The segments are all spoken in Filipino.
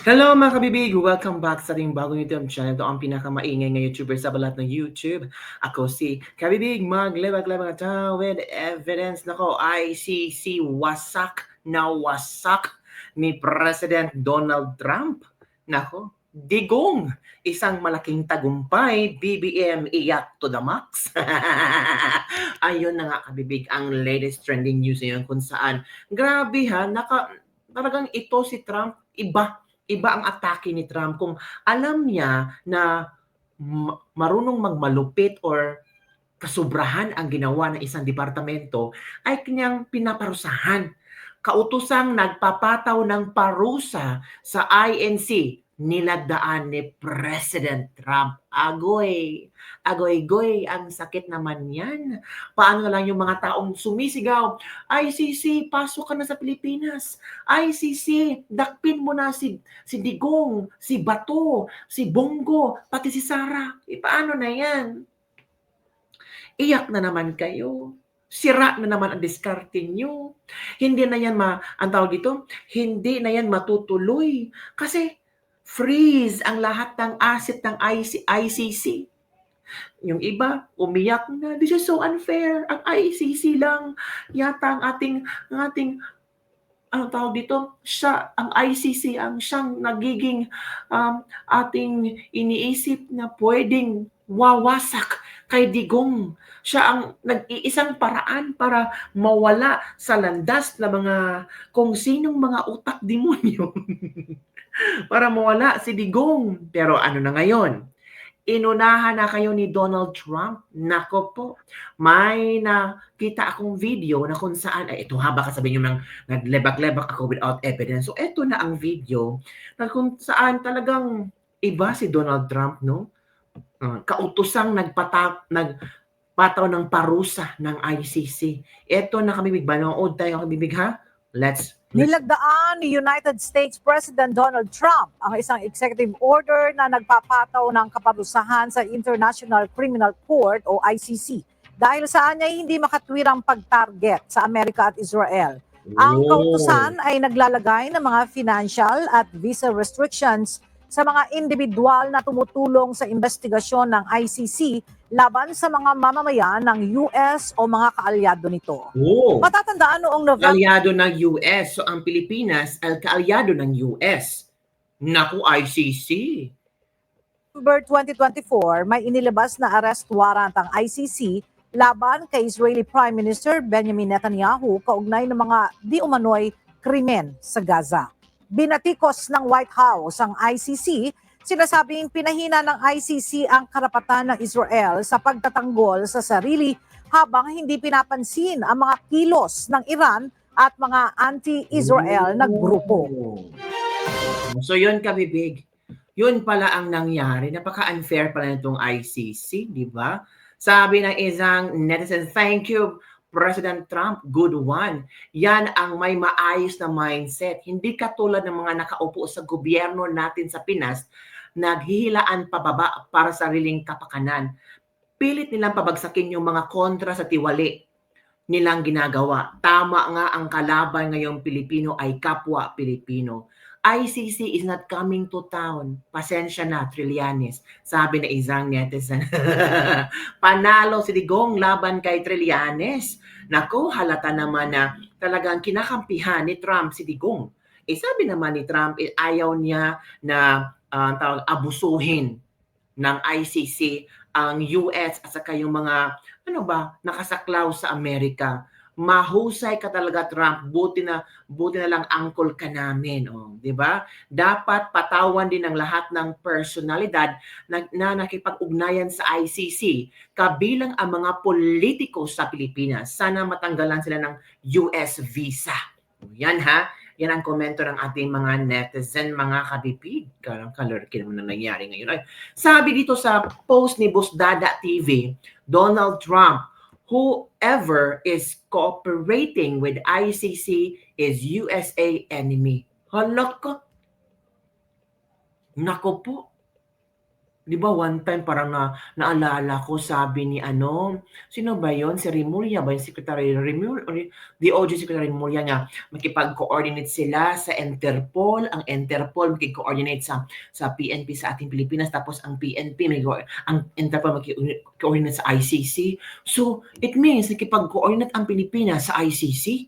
Hello mga kabibig! Welcome back sa ating bagong YouTube channel. Ito ang pinakamaingay na YouTuber sa balat ng YouTube. Ako si Kabibig, maglebag-lebag na with evidence. Nako, ICC wasak na wasak ni President Donald Trump. Nako, digong isang malaking tagumpay, BBM iyak to the max. Ayun na nga kabibig, ang latest trending news ngayon kung saan, grabe ha, talagang ito si Trump, iba ang atake ni Trump kung alam niya na marunong magmalupit or kasobrahan ang ginawa ng isang departamento ay kanyang pinaparusahan. Kautosang nagpapataw ng parusa sa INC nilagdaan ni President Trump. Agoy, agoy-goy, ang sakit naman yan. Paano lang yung mga taong sumisigaw, ICC, pasok ka na sa Pilipinas. ICC, dakpin mo na si Digong, si Bato, si Bongo, pati si Sara. Paano na yan? Iyak na naman kayo. Sira na naman ang diskarte nyo. Hindi na yan ang tawag dito, hindi na yan matutuloy. Kasi freeze ang lahat ng asset ng ICC. Yung iba, umiyak na. This is so unfair. Ang ICC lang yata ang ating ano tawag dito, ang ICC ang siyang nagiging ating iniisip na pwedeng wawasak kay Digong. Siya ang nag-iisang paraan para mawala sa landas na mga kung sinong mga utak demonyo para mawala si Digong. Pero ano na ngayon? Inunahan na kayo ni Donald Trump. Nako po, may nakita akong video na kung saan, ay ito ha, baka sabihin nyo naglebak-lebak ako without evidence. So ito na ang video na kung saan talagang iba si Donald Trump, no? Kautosang nagpataw ng parusa ng ICC. Ito na kami, manood tayo kami, ha? Let's Nilagdaan ni United States President Donald Trump ang isang executive order na nagpapataw ng kaparusahan sa International Criminal Court o ICC dahil saan niya hindi makatwirang pag-target sa Amerika at Israel. Ang kautusan ay naglalagay ng mga financial at visa restrictions sa mga individual na tumutulong sa investigasyon ng ICC laban sa mga mamamayan ng US o mga kaalyado nito. Matatandaan noong November kaalyado ng US. So ang Pilipinas ay kaalyado ng US. Naku, ICC. November 2024, may inilabas na arrest warrant ang ICC laban kay Israeli Prime Minister Benjamin Netanyahu kaugnay ng mga di umano'y krimen sa Gaza. Binatikos ng White House ang ICC, sinasabing pinahina ng ICC ang karapatan ng Israel sa pagtatanggol sa sarili habang hindi pinapansin ang mga kilos ng Iran at mga anti-Israel na grupo. So yun kabibig. Yun pala ang nangyari. Napaka-unfair pala nitong ICC, di ba? Sabi ng isang netizen, thank you, President Trump, good one. Yan ang may maayos na mindset. Hindi katulad ng mga nakaupo sa gobyerno natin sa Pinas, naghihilaan pababa para sa sariling kapakanan. Pilit nilang pabagsakin yung mga kontra sa tiwali nilang ginagawa. Tama nga ang kalaban ngayong Pilipino ay kapwa Pilipino. ICC is not coming to town. Pasensya na, Trillanes. Sabi na isang netizen. Panalo si Digong laban kay Trillanes. Naku, halata naman na talagang kinakampihan ni Trump si Digong. Sabi naman ni Trump, ayaw niya na abusuhin ng ICC ang US at saka yung mga nakasaklaw sa Amerika. Mahusay ka talaga, Trump. Buti na lang angkol ka namin, di ba? Dapat patawan din ng lahat ng personalidad na nakipag-ugnayan sa ICC, kabilang ang mga politiko sa Pilipinas. Sana matanggalan sila ng US visa. Yan ha. Yan ang komento ng ating mga netizen, mga kabibig. Kalorki naman na nangyari ngayon. Ay, sabi dito sa post ni Busdada TV, Donald Trump, whoever is cooperating with ICC is USA enemy. Halak ka. Nako po. 'Di ba one time parang naalala ko sabi ni ano, sino ba yon si Remulla ba yung Secretary DOJ Secretary Remulla nga makipag-coordinate sila sa Interpol, ang Interpol makiko-coordinate sa PNP sa ating Pilipinas, tapos ang PNP ang Interpol makiko-coordinate sa ICC. So, it means nakipag-coordinate ang Pilipinas sa ICC.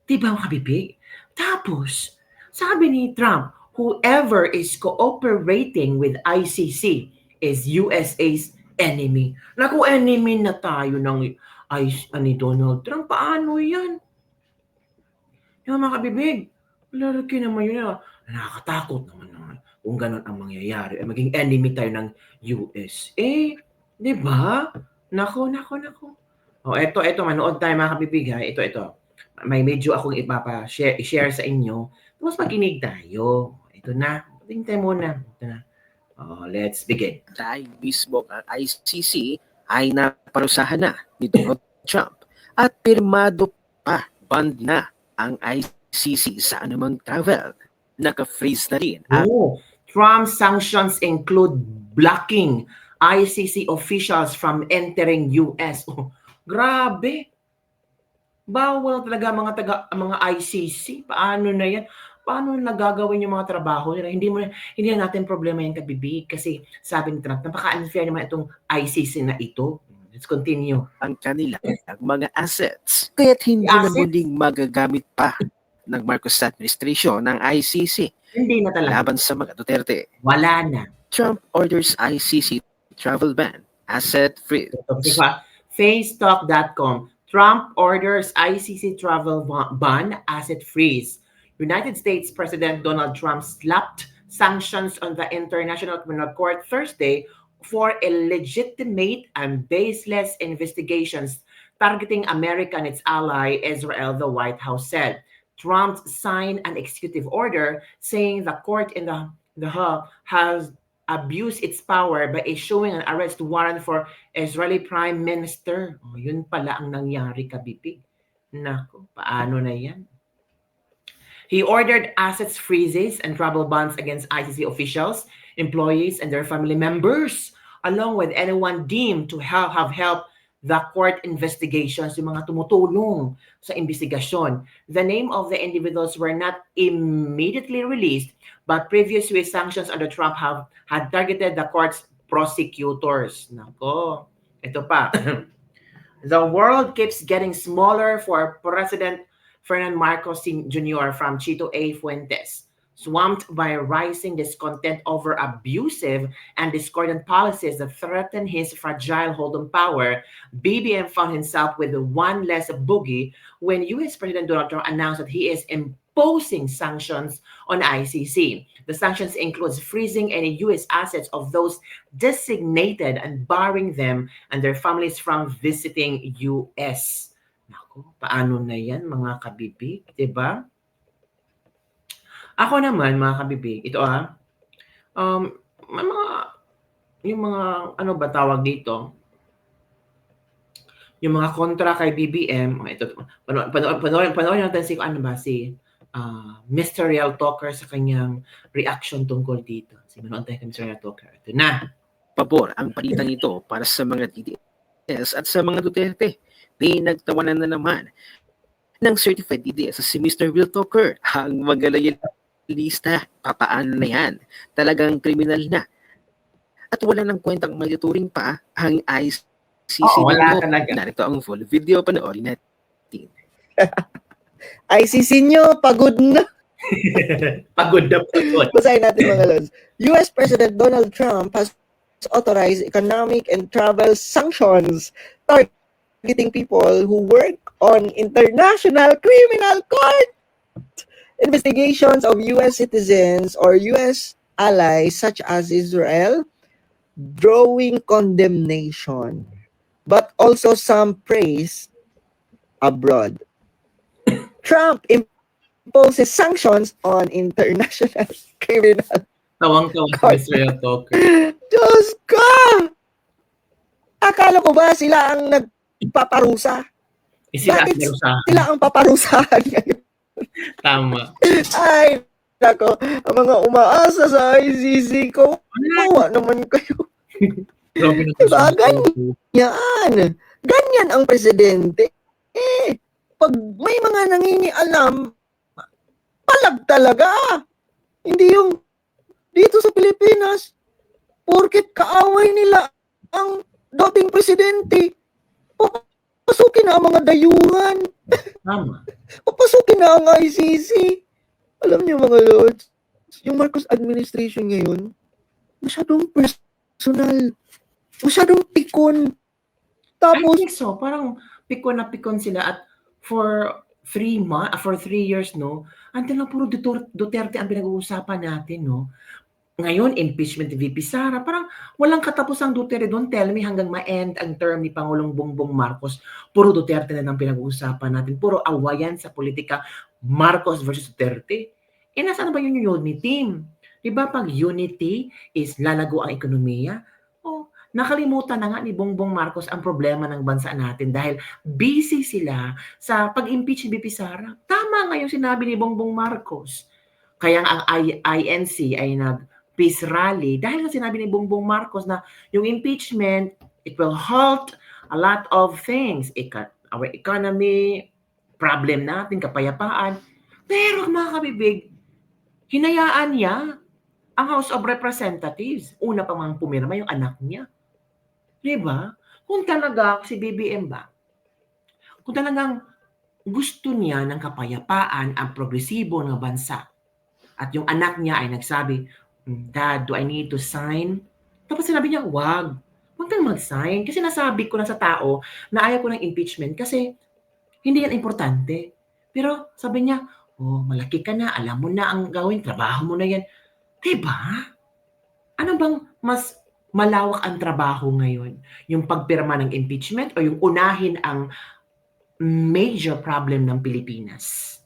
'Di ba mga kabibig? Tapos, sabi ni Trump, whoever is cooperating with ICC is USA's enemy. Naku, enemy na tayo ni Donald Trump. Paano yan? Yung mga kabibig, lalaki naman yun. Nakakatakot naman kung ganun ang mangyayari. Maging enemy tayo ng USA. Di ba? Naku. O, eto, manood tayo mga kabibig ha. Ito. May medyo akong i-share sa inyo. Tapos makinig tayo. Ito na. Tingnan muna. Ito na. Let's begin. Dahil mismo ang ICC ay naparusahan na ni Donald Trump at pirmado pa band na ang ICC sa anumang travel. Naka-freeze na rin ang Trump sanctions include blocking ICC officials from entering US. Grabe. Bawal talaga mga ICC. Paano na yan? Paano nagagawin yung mga trabaho nila? Hindi na natin problema yung kabibig kasi sabi ni Trump, napaka-unfair naman itong ICC na ito. Let's continue. Ang kanila mga assets. Kaya't hindi na muling magagamit pa ng Marcos administration ng ICC. Hindi na talaga. Laban sa mga Duterte. Wala na. Trump orders ICC travel ban, asset freeze. Facetalk.com. Trump orders ICC travel ban, asset freeze. United States President Donald Trump slapped sanctions on the International Criminal Court Thursday for illegitimate and baseless investigations targeting America and its ally Israel, the White House said. Trump signed an executive order saying the court in the Hague has abused its power by issuing an arrest warrant for Israeli Prime Minister. Yun pala ang nangyari, kabibig. Nako, paano na yan? He ordered assets freezes and travel bans against ICC officials, employees, and their family members, along with anyone deemed to have helped the court investigations, yung mga tumutulong sa investigasyon. The name of the individuals were not immediately released, but previous US sanctions under Trump had targeted the court's prosecutors. Nako, ito pa. The world keeps getting smaller for President Ferdinand Marcos Jr. from Chito A. Fuentes. Swamped by rising discontent over abusive and discordant policies that threaten his fragile hold on power, BBM found himself with one less boogie when U.S. President Donald Trump announced that he is imposing sanctions on ICC. The sanctions includes freezing any U.S. assets of those designated and barring them and their families from visiting U.S. Naku, paano na yan mga kabibig, diba? Ako naman mga kabibig, ito yung mga ano ba tawag dito? Yung mga kontra kay BBM, ito panoorin natin si Mr. Real Talker sa kanyang reaction tungkol dito. Manood tayo kay Mr. Real Talker. Ito na. Pabor ang palitan ito para sa mga DDS at sa mga Duterte. Pinagtawanan na naman ng certified DDS si Mr. Real Talker. Ang magalayalista, papaano na yan? Talagang kriminal na. At wala nang kwentang malituring pa ang ICC. Wala talaga. Narito ang full video, panoorin natin. ICC nyo, pagod na. Pagod. Basahin natin mga lods. US President Donald Trump has authorized economic and travel sanctions targeting people who work on International Criminal Court investigations of US citizens or US allies such as Israel, drawing condemnation, but also some praise abroad. Trump imposes sanctions on International Criminal Tawang-tawa si Mr. Real Talker. Diyos ko! Akala ko ba sila ang nagpaparusa? Bakit sila ang paparusahan ngayon? Tama. Ay, nako, ang mga umaasa sa ICC ko, mawa naman kayo. Grabe na Diba? Ganyan ang presidente. Pag may mga nangingialam, palag talaga. Hindi yung dito sa Pilipinas, porket kaaway nila ang dating presidente, papasukin na ang mga dayuhan, Tama. papasukin na ang ICC. Alam niyo mga lords, yung Marcos administration ngayon, masyadong personal, masyadong pikon. I Tapos, think so. Parang pikon na pikon sila at for 3 years, no? Until na puro Duterte ang pinag-uusapan natin, no? Ngayon, impeachment ni VP Sara. Parang walang katapusang Duterte. Don't tell me hanggang ma-end ang term ni Pangulong Bongbong Marcos. Puro Duterte na lang pinag-uusapan natin. Puro awayan sa politika. Marcos versus Duterte. Nasaan ba yung unity team? Diba pag unity is lalago ang ekonomiya? Nakalimutan na nga ni Bongbong Marcos ang problema ng bansa natin dahil busy sila sa pag-impeach ni VP Sara. Tama nga yung sinabi ni Bongbong Marcos. Kaya ang INC ay nag-peace rally dahil nga sinabi ni Bongbong Marcos na yung impeachment, it will halt a lot of things. Our economy, problem natin, kapayapaan. Pero mga kabibig, hinayaan niya ang House of Representatives. Una pa mang pumirma yung anak niya. Diba? Kung talaga si BBM ba, kung talagang gusto niya ng kapayapaan ang progresibo ng bansa at yung anak niya ay nagsabi, Dad, do I need to sign? Tapos sinabi niya, wag kang mag-sign kasi nasabi ko na sa tao na ayaw ko ng impeachment kasi hindi yan importante. Pero sabi niya, malaki ka na, alam mo na ang gawin, trabaho mo na yan. Diba? Ano bang mas malawak ang trabaho ngayon? Yung pagpirma ng impeachment o yung unahin ang major problem ng Pilipinas?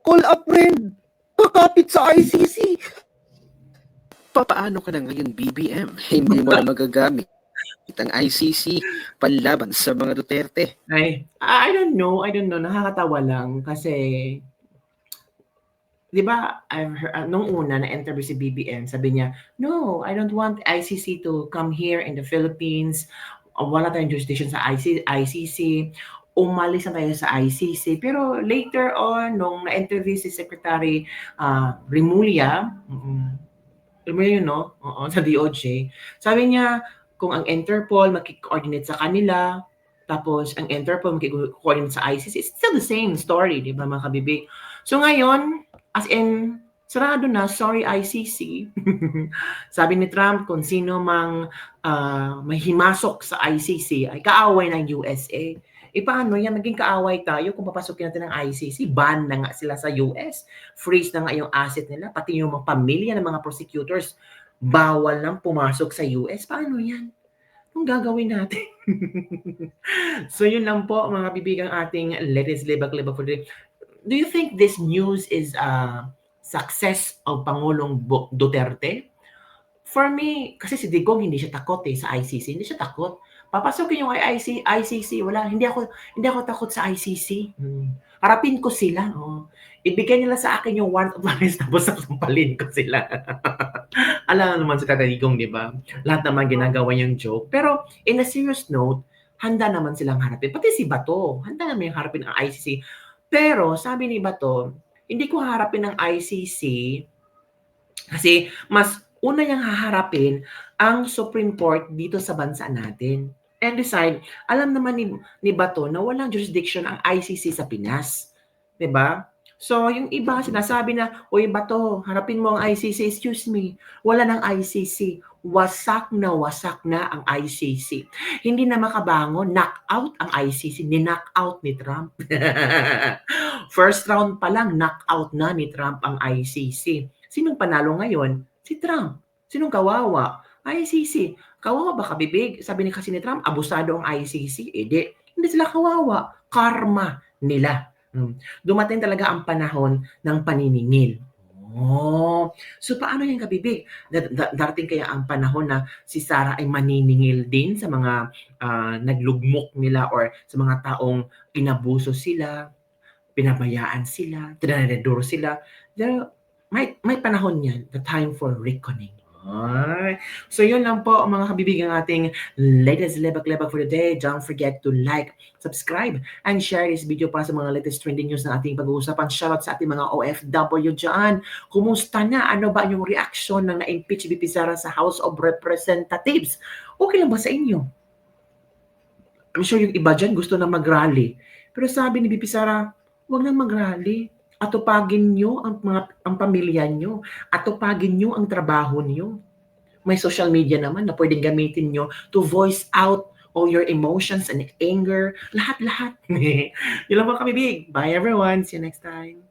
call a friend, kakapit sa ICC. Papaano ka na ngayon, BBM? Hindi mo na magagamit ang ICC panlaban sa mga Duterte. I don't know. Nakakatawa lang kasi di ba, nung una na-interview si BBM, sabi niya, no, I don't want ICC to come here in the Philippines. Wala tayong jurisdiction sa ICC. Umalis na tayo sa ICC. Pero later on, nung na-interview si Secretary Remulla yun, no? Sa DOJ, sabi niya, kung ang Interpol makikoordinate sa kanila, tapos ang Interpol makikoordinate sa ICC, it's still the same story, di ba mga kabibig? So ngayon, as in, sarado na, sorry ICC. Sabi ni Trump, kung sino mang may himasok sa ICC ay kaaway ng USA. Paano yan? Naging kaaway tayo kung papasukin natin ng ICC. Ban na nga sila sa US. Freeze na nga yung asset nila. Pati yung mga pamilya ng mga prosecutors, bawal nang pumasok sa US. Paano yan? Anong gagawin natin? So yun lang po mga bibigang ating latest libak-libak for today. Do you think this news is a success of Pangulong Duterte? For me, kasi si Digong hindi siya takot sa ICC. Hindi siya takot. Papasukin yung ICC, wala. Hindi ako takot sa ICC. Harapin ko sila. Ibigay nila sa akin yung warrant of arrest tapos sasampalin ko sila. Alam naman si Tata Digong, di ba? Lahat naman ginagawa yung joke. Pero in a serious note, handa naman silang harapin. Pati si Bato, handa naman yung harapin ang ICC. Pero sabi ni Bato, hindi ko haharapin ng ICC kasi mas una niyang haharapin ang Supreme Court dito sa bansa natin. And decide, alam naman ni Bato na walang jurisdiction ang ICC sa Pinas. 'Di ba? So, yung iba sinasabi na, "Uy Bato, harapin mo ang ICC." Excuse me, wala ng ICC. Wasak na ang ICC. Hindi na makabangon, knock-out ang ICC. Ni-knock-out ni Trump. First round pa lang, knock-out na ni Trump ang ICC. Sinong panalo ngayon? Si Trump. Sinong kawawa? ICC. Kawawa ba kabibig? Sabi kasi ni Trump, abusado ang ICC. Hindi sila kawawa. Karma nila. Dumating talaga ang panahon ng paniningil. So paano yung kabibig? Darating kaya ang panahon na si Sara ay maniningil din sa mga naglugmok nila or sa mga taong inabuso sila, pinabayaan sila, tinanador sila. May panahon yan, the time for reckoning. Alright. So yun lang po mga kabibig ang ating latest lebak-lebak for the day. Don't forget to like, subscribe, and share this video para sa mga latest trending news na ating pag-uusapan. Shoutout sa ating mga OFW dyan. Kumusta na? Ano ba yung reaction ng na-impeach VP Sara sa House of Representatives? Okay lang ba sa inyo? I'm sure yung iba dyan gusto na mag-rally. Pero sabi ni VP Sara, huwag nang mag-rally. Atupagin nyo ang pamilya nyo. Atupagin nyo ang trabaho nyo. May social media naman na pwedeng gamitin nyo to voice out all your emotions and anger. Lahat-lahat. Yun lang po kami, Big. Bye everyone. See you next time.